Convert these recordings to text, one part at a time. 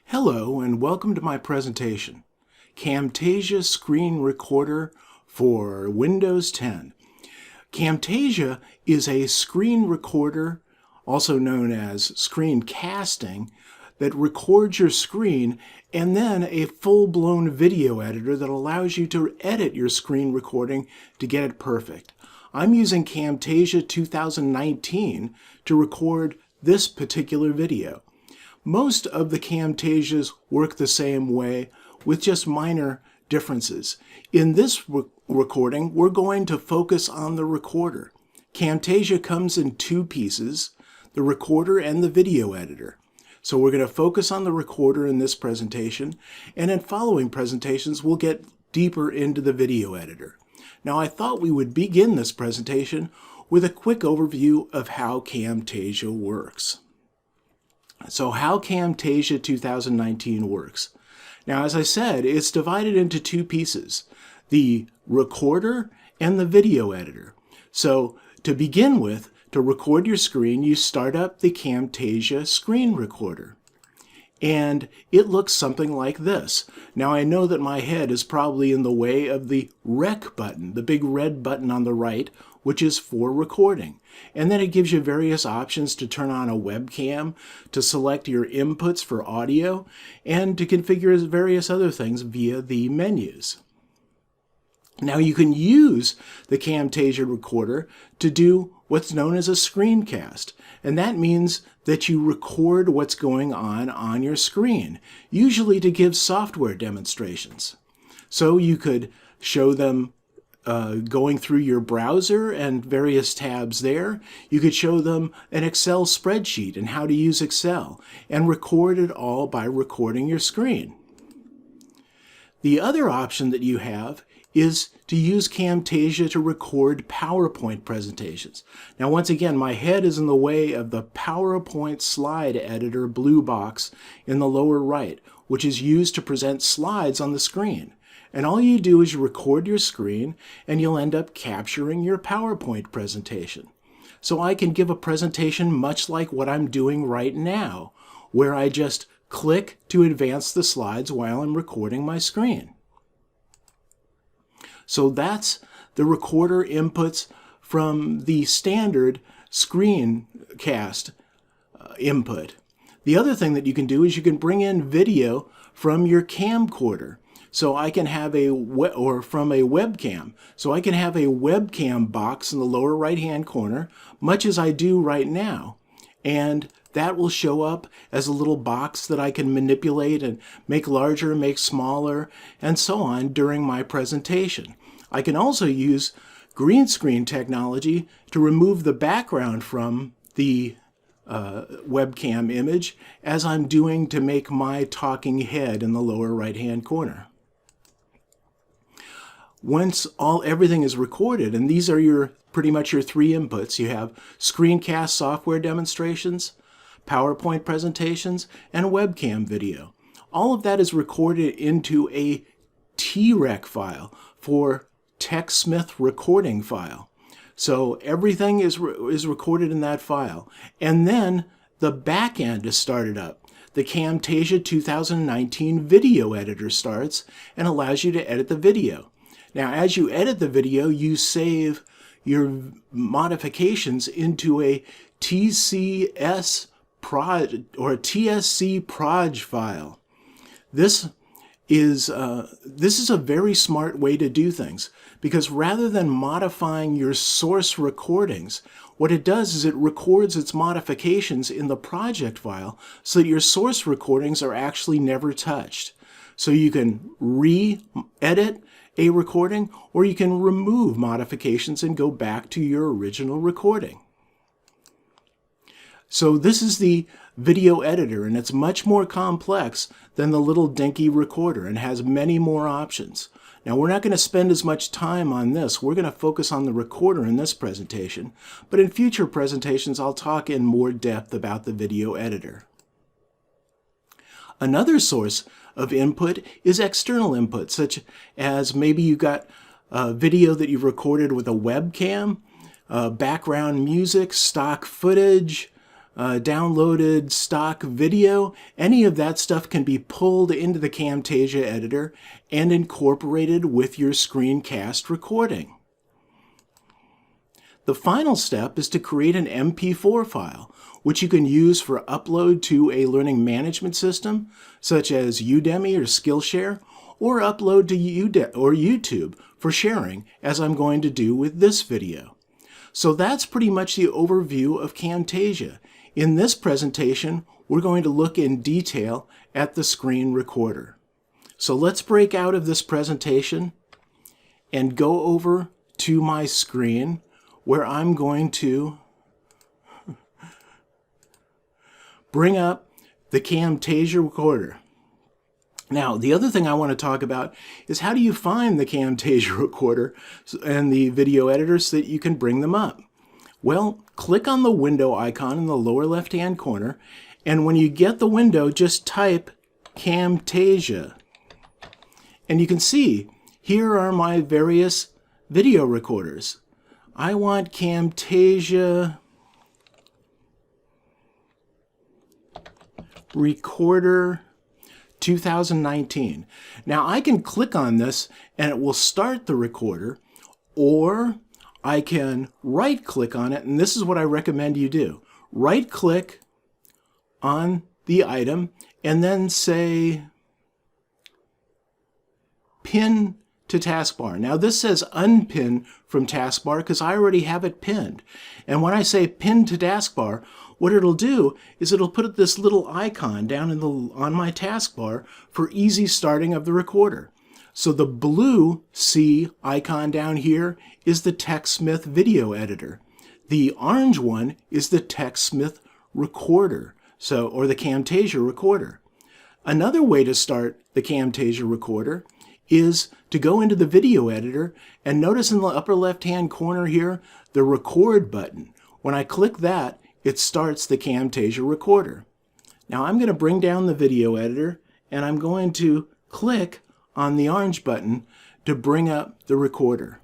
Hello and welcome to my presentation, Camtasia Screen Recorder for Windows 10. Camtasia is a screen recorder, also known as screen casting, that records your screen, and then a full-blown video editor that allows you to edit your screen recording to get it perfect. I'm using Camtasia 2019 to record this particular video. Most of the Camtasias work the same way with just minor differences. In this recording, we're going to focus on the recorder. Camtasia comes in two pieces, the recorder and the video editor. So we're going to focus on the recorder in this presentation, and in following presentations, we'll get deeper into the video editor. Now, I thought we would begin this presentation with a quick overview of how Camtasia works. So how Camtasia 2019 works. Now, as I said, it's divided into two pieces, the recorder and the video editor. So to begin with, to record your screen, you start up the Camtasia Screen Recorder. And it looks something like this. Now, I know that my head is probably in the way of the Rec button, the big red button on the right, which is for recording. And then it gives you various options to turn on a webcam, to select your inputs for audio, and to configure various other things via the menus. Now, you can use the Camtasia Recorder to do what's known as a screencast, and that means that you record what's going on your screen, usually to give software demonstrations. So you could show them going through your browser and various tabs there. You could show them an Excel spreadsheet and how to use Excel, and record it all by recording your screen. The other option that you have is to use Camtasia to record PowerPoint presentations. Now, once again, my head is in the way of the PowerPoint slide editor blue box in the lower right, which is used to present slides on the screen. And all you do is you record your screen, and you'll end up capturing your PowerPoint presentation. So I can give a presentation much like what I'm doing right now, where I just click to advance the slides while I'm recording my screen. So that's the recorder inputs from the standard screencast input. The other thing that you can do is you can bring in video from your camcorder. So I can have from a webcam. So I can have a webcam box in the lower right-hand corner, much as I do right now. And that will show up as a little box that I can manipulate and make larger, make smaller, and so on during my presentation. I can also use green screen technology to remove the background from the webcam image, as I'm doing to make my talking head in the lower right-hand corner. Once everything is recorded, and these are pretty much your three inputs, you have screencast software demonstrations, PowerPoint presentations, and webcam video. All of that is recorded into a TREC file, for TechSmith recording file. So everything is recorded in that file. And then the back end is started up. The Camtasia 2019 video editor starts and allows you to edit the video. Now, as you edit the video, you save your modifications into a TCS proj or a TSC proj file. This is a very smart way to do things, because rather than modifying your source recordings, what it does is it records its modifications in the project file so that your source recordings are actually never touched. So you can re-edit a recording, or you can remove modifications and go back to your original recording. So this is the video editor, and it's much more complex than the little dinky recorder and has many more options. Now, we're not going to spend as much time on this. We're going to focus on the recorder in this presentation, but in future presentations, I'll talk in more depth about the video editor. Another source of input is external input, such as maybe you got a video that you've recorded with a webcam, background music, stock footage, downloaded stock video, any of that stuff can be pulled into the Camtasia editor and incorporated with your screencast recording. The final step is to create an MP4 file, which you can use for upload to a learning management system, such as Udemy or Skillshare, or upload to YouTube for sharing, as I'm going to do with this video. So that's pretty much the overview of Camtasia. In this presentation, we're going to look in detail at the screen recorder. So let's break out of this presentation and go over to my screen, where I'm going to bring up the Camtasia Recorder. Now, the other thing I want to talk about is how do you find the Camtasia Recorder and the video editor so that you can bring them up? Well, click on the window icon in the lower left-hand corner, and when you get the window, just type Camtasia. And you can see, here are my various video recorders. I want Camtasia Recorder 2019. Now I can click on this and it will start the recorder, or I can right click on it, and this is what I recommend you do. Right click on the item and then say pin to taskbar. Now this says unpin from taskbar because I already have it pinned. And when I say pin to taskbar, what it'll do is it'll put this little icon down on my taskbar for easy starting of the recorder. So the blue C icon down here is the TechSmith video editor. The orange one is the TechSmith recorder, or the Camtasia recorder. Another way to start the Camtasia recorder is to go into the video editor and notice in the upper left-hand corner here the record button. When I click that, it starts the Camtasia recorder. Now I'm going to bring down the video editor and I'm going to click on the orange button to bring up the recorder.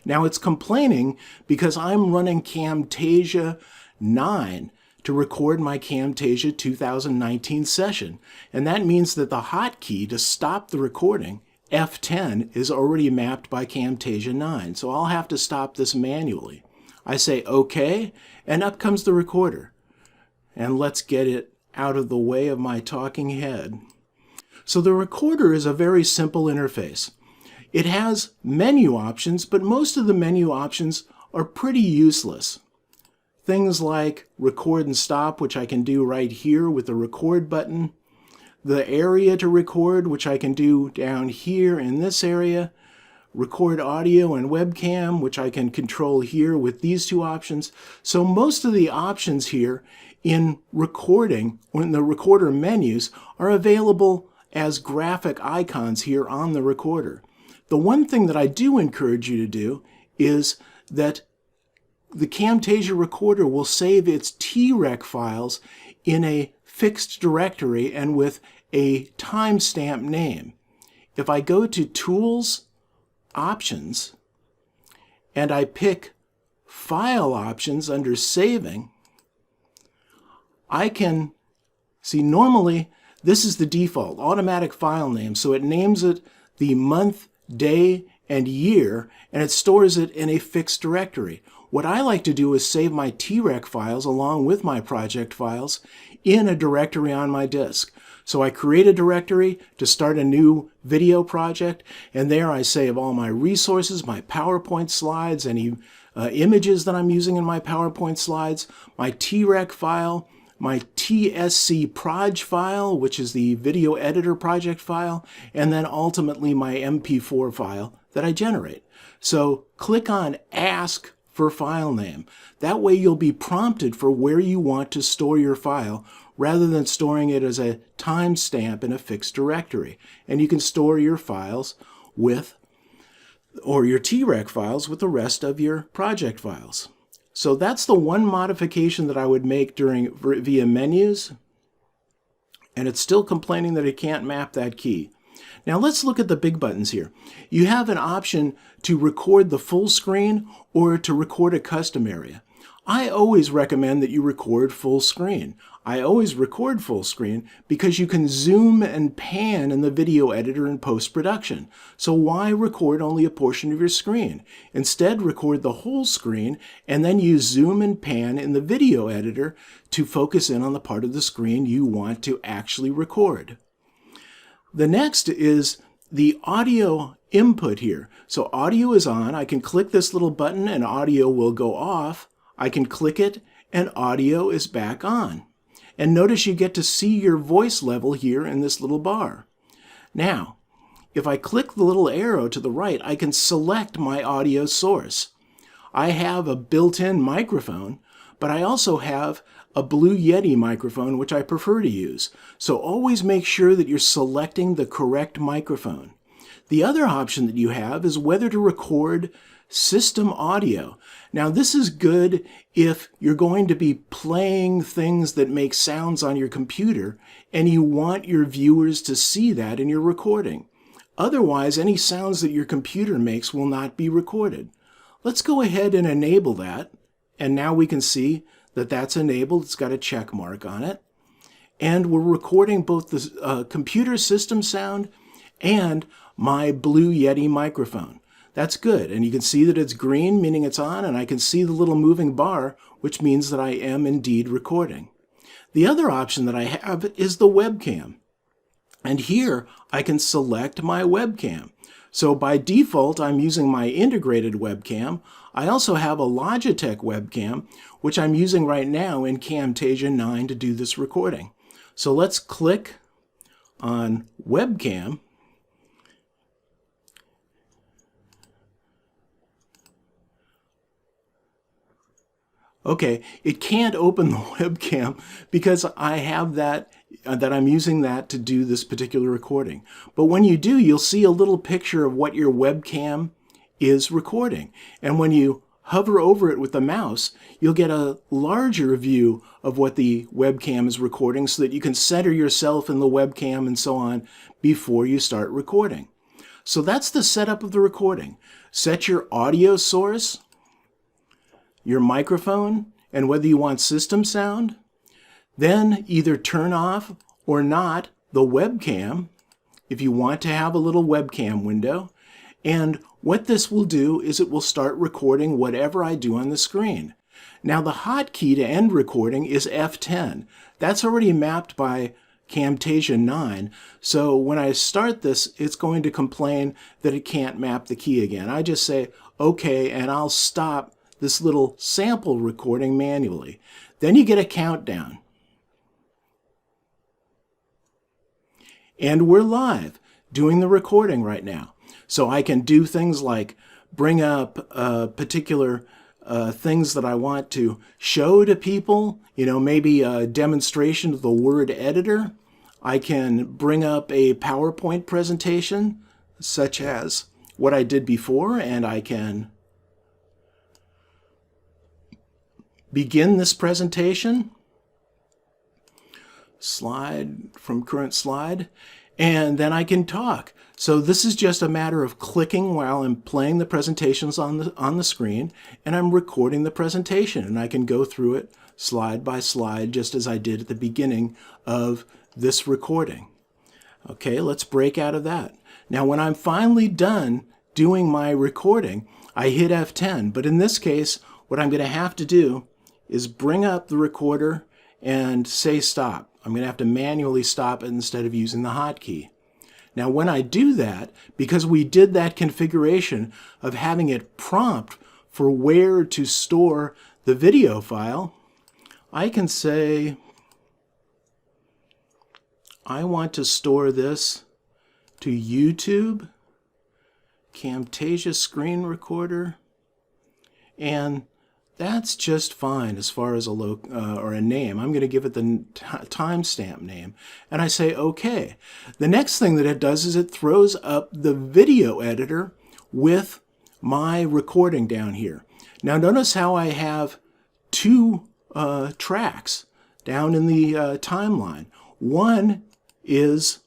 Now it's complaining because I'm running Camtasia 9 to record my Camtasia 2019 session. And that means that the hotkey to stop the recording, F10, is already mapped by Camtasia 9. So I'll have to stop this manually. I say OK, and up comes the recorder. And let's get it out of the way of my talking head. So the recorder is a very simple interface. It has menu options, but most of the menu options are pretty useless. Things like record and stop, which I can do right here with the record button. The area to record, which I can do down here in this area. Record audio and webcam, which I can control here with these two options. So most of the options here in recording, when the recorder menus, are available as graphic icons here on the recorder. The one thing that I do encourage you to do is that the Camtasia Recorder will save its TREC files in a fixed directory and with a timestamp name. If I go to Tools, Options, and I pick File Options under Saving, I can see normally this is the default automatic file name, so it names it the month, day, and year, and it stores it in a fixed directory. What I like to do is save my TREC files along with my project files in a directory on my disk. So I create a directory to start a new video project, and there I save all my resources, my PowerPoint slides, any images that I'm using in my PowerPoint slides, my TREC file, my TSC proj file, which is the video editor project file, and then ultimately my MP4 file that I generate. So click on Ask for File Name. That way you'll be prompted for where you want to store your file rather than storing it as a timestamp in a fixed directory. And you can store your files with, or your TREC files with the rest of your project files. So that's the one modification that I would make via menus, and it's still complaining that it can't map that key. Now let's look at the big buttons here. You have an option to record the full screen or to record a custom area. I always recommend that you record full screen. I always record full screen because you can zoom and pan in the video editor in post-production. So why record only a portion of your screen? Instead, record the whole screen and then use zoom and pan in the video editor to focus in on the part of the screen you want to actually record. The next is the audio input here. So audio is on. I can click this little button and audio will go off. I can click it and audio is back on. And notice you get to see your voice level here in this little bar. Now, if I click the little arrow to the right, I can select my audio source. I have a built-in microphone, but I also have a Blue Yeti microphone, which I prefer to use. So always make sure that you're selecting the correct microphone. The other option that you have is whether to record system audio. Now this is good if you're going to be playing things that make sounds on your computer and you want your viewers to see that in your recording. Otherwise, any sounds that your computer makes will not be recorded. Let's go ahead and enable that, and now we can see that that's enabled. It's got a check mark on it. And we're recording both the computer system sound and my Blue Yeti microphone. That's good, and you can see that it's green, meaning it's on, and I can see the little moving bar, which means that I am indeed recording. The other option that I have is the webcam. And here I can select my webcam. So by default, I'm using my integrated webcam. I also have a Logitech webcam, which I'm using right now in Camtasia 9 to do this recording. So let's click on webcam. Okay, it can't open the webcam because I have that I'm using that to do this particular recording. But when you do, you'll see a little picture of what your webcam is recording. And when you hover over it with the mouse, you'll get a larger view of what the webcam is recording so that you can center yourself in the webcam and so on before you start recording. So that's the setup of the recording. Set your audio source, your microphone, and whether you want system sound. Then either turn off or not the webcam if you want to have a little webcam window. And what this will do is it will start recording whatever I do on the screen. Now the hotkey to end recording is F10. That's already mapped by Camtasia 9. So when I start this, it's going to complain that it can't map the key again. I just say, okay, and I'll stop this little sample recording manually. Then you get a countdown. And we're live doing the recording right now. So I can do things like bring up particular things that I want to show to people, maybe a demonstration of the word editor. I can bring up a PowerPoint presentation, such as what I did before, and I can begin this presentation. Slide from current slide, and then I can talk. So this is just a matter of clicking while I'm playing the presentations on the screen, and I'm recording the presentation, and I can go through it slide by slide just as I did at the beginning of this recording. Okay, let's break out of that. Now when I'm finally done doing my recording, I hit F10, but in this case what I'm going to have to do is bring up the recorder and say stop. I'm going to have to manually stop it instead of using the hotkey. Now when I do that, because we did that configuration of having it prompt for where to store the video file, I can say I want to store this to YouTube, Camtasia Screen Recorder, and that's just fine as far as a name. I'm going to give it the timestamp name. And I say OK. The next thing that it does is it throws up the video editor with my recording down here. Now notice how I have two tracks down in the timeline. One is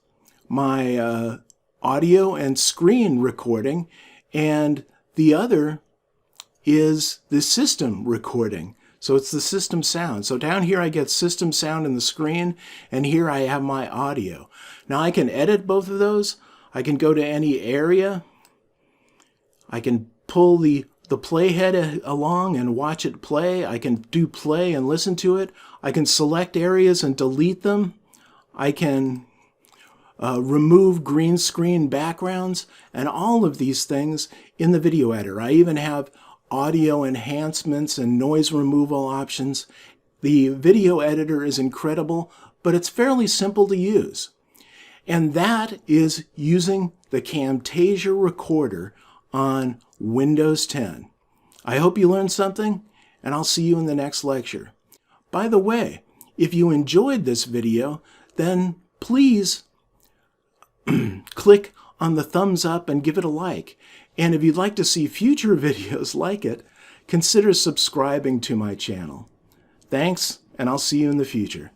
my audio and screen recording, and the other is the system recording. So it's the system sound. So down here I get system sound in the screen, and here I have my audio. Now I can edit both of those. I can go to any area. I can pull the playhead along and watch it play. I can do play and listen to it. I can select areas and delete them. I can remove green screen backgrounds, and all of these things in the video editor. I even have audio enhancements and noise removal options. The video editor is incredible, but it's fairly simple to use. And that is using the Camtasia Recorder on Windows 10. I hope you learned something, and I'll see you in the next lecture. By the way, if you enjoyed this video, then please click on the thumbs up and give it a like. And if you'd like to see future videos like it, consider subscribing to my channel. Thanks, and I'll see you in the future.